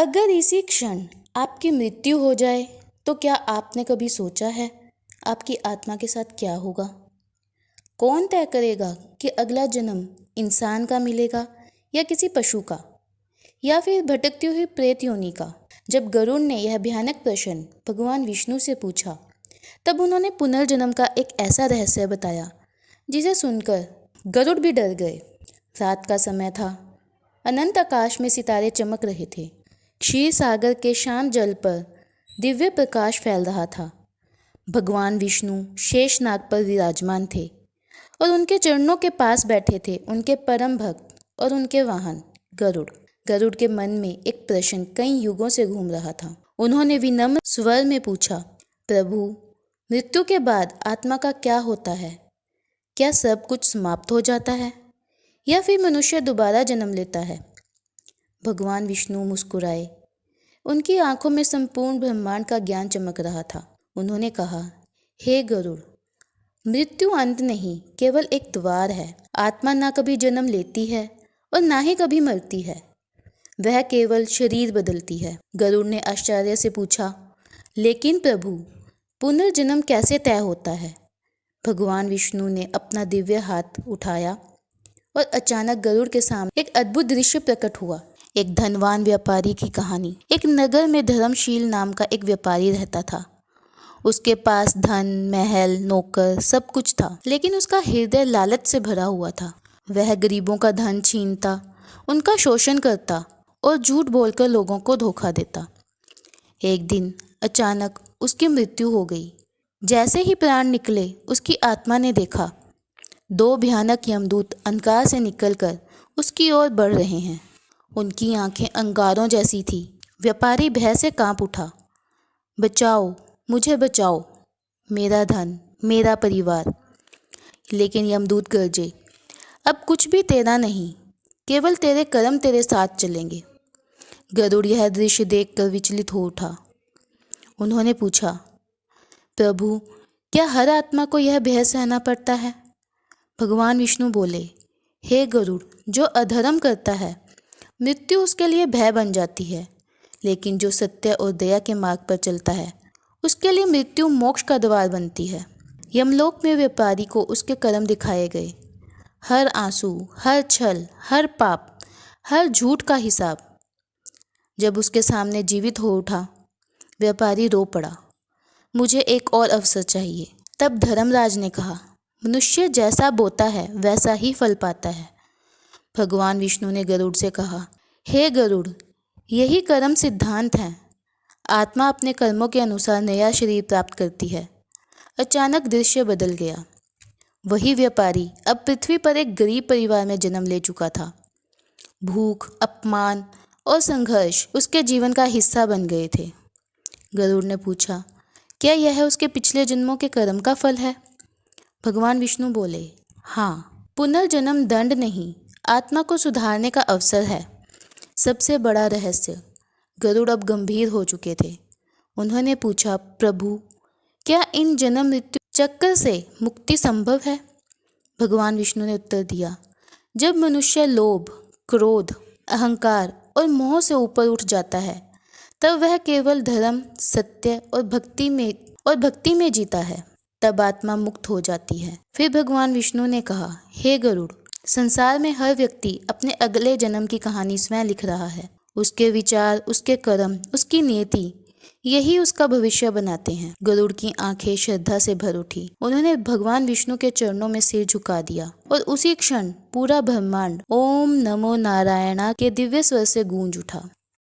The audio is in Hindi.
अगर इसी क्षण आपकी मृत्यु हो जाए तो क्या आपने कभी सोचा है आपकी आत्मा के साथ क्या होगा? कौन तय करेगा कि अगला जन्म इंसान का मिलेगा या किसी पशु का, या फिर भटकती हुई प्रेत योनि का? जब गरुड़ ने यह भयानक प्रश्न भगवान विष्णु से पूछा, तब उन्होंने पुनर्जन्म का एक ऐसा रहस्य बताया जिसे सुनकर गरुड़ भी डर गए। रात का समय था। अनंत आकाश में सितारे चमक रहे थे। क्षीर सागर के शांत जल पर दिव्य प्रकाश फैल रहा था। भगवान विष्णु शेषनाग पर विराजमान थे और उनके चरणों के पास बैठे थे उनके परम भक्त और उनके वाहन गरुड़। गरुड़ के मन में एक प्रश्न कई युगों से घूम रहा था। उन्होंने विनम्र स्वर में पूछा, प्रभु, मृत्यु के बाद आत्मा का क्या होता है? क्या सब कुछ समाप्त हो जाता है या फिर मनुष्य दोबारा जन्म लेता है? भगवान विष्णु मुस्कुराए। उनकी आंखों में संपूर्ण ब्रह्मांड का ज्ञान चमक रहा था। उन्होंने कहा, हे गरुड़, मृत्यु अंत नहीं, केवल एक द्वार है। आत्मा ना कभी जन्म लेती है और ना ही कभी मरती है, वह केवल शरीर बदलती है। गरुड़ ने आश्चर्य से पूछा, लेकिन प्रभु, पुनर्जन्म कैसे तय होता है? भगवान विष्णु ने अपना दिव्य हाथ उठाया और अचानक गरुड़ के सामने एक अद्भुत दृश्य प्रकट हुआ। एक धनवान व्यापारी की कहानी। एक नगर में धर्मशील नाम का एक व्यापारी रहता था। उसके पास धन, महल, नौकर सब कुछ था, लेकिन उसका हृदय लालच से भरा हुआ था। वह गरीबों का धन छीनता, उनका शोषण करता और झूठ बोलकर लोगों को धोखा देता। एक दिन अचानक उसकी मृत्यु हो गई। जैसे ही प्राण निकले, उसकी आत्मा ने देखा दो भयानक यमदूत अंधकार से निकलकर उसकी ओर बढ़ रहे हैं। उनकी आंखें अंगारों जैसी थी। व्यापारी भय से कांप उठा। बचाओ, मुझे बचाओ, मेरा धन, मेरा परिवार। लेकिन यमदूत गरजे, अब कुछ भी तेरा नहीं, केवल तेरे कर्म तेरे साथ चलेंगे। गरुड़ यह दृश्य देखकर विचलित हो उठा। उन्होंने पूछा, प्रभु, क्या हर आत्मा को यह भय सहना पड़ता है? भगवान विष्णु बोले, हे गरुड़, जो अधर्म करता है मृत्यु उसके लिए भय बन जाती है, लेकिन जो सत्य और दया के मार्ग पर चलता है उसके लिए मृत्यु मोक्ष का द्वार बनती है। यमलोक में व्यापारी को उसके कर्म दिखाए गए। हर आंसू, हर छल, हर पाप, हर झूठ का हिसाब। जब उसके सामने जीवित हो उठा, व्यापारी रो पड़ा, मुझे एक और अवसर चाहिए। तब धर्मराज ने कहा, मनुष्य जैसा बोता है वैसा ही फल पाता है। भगवान विष्णु ने गरुड़ से कहा, हे गरुड़, यही कर्म सिद्धांत है। आत्मा अपने कर्मों के अनुसार नया शरीर प्राप्त करती है। अचानक दृश्य बदल गया। वही व्यापारी अब पृथ्वी पर एक गरीब परिवार में जन्म ले चुका था। भूख, अपमान और संघर्ष उसके जीवन का हिस्सा बन गए थे। गरुड़ ने पूछा, क्या यह उसके पिछले जन्मों के कर्म का फल है? भगवान विष्णु बोले, हाँ, पुनर्जन्म दंड नहीं, आत्मा को सुधारने का अवसर है। सबसे बड़ा रहस्य। गरुड़ अब गंभीर हो चुके थे। उन्होंने पूछा, प्रभु, क्या इन जन्म मृत्यु चक्र से मुक्ति संभव है? भगवान विष्णु ने उत्तर दिया, जब मनुष्य लोभ, क्रोध, अहंकार और मोह से ऊपर उठ जाता है, तब वह केवल धर्म, सत्य और भक्ति में जीता है। तब आत्मा मुक्त हो जाती है। फिर भगवान विष्णु ने कहा, हे गरुड़, संसार में हर व्यक्ति अपने अगले जन्म की कहानी स्वयं लिख रहा है। उसके विचार, उसके कर्म, उसकी नियति, यही उसका भविष्य बनाते हैं। गरुड़ की आंखें श्रद्धा से भर उठी। उन्होंने भगवान विष्णु के चरणों में सिर झुका दिया और उसी क्षण पूरा ब्रह्मांड ओम नमो नारायणा के दिव्य स्वर से गूंज उठा।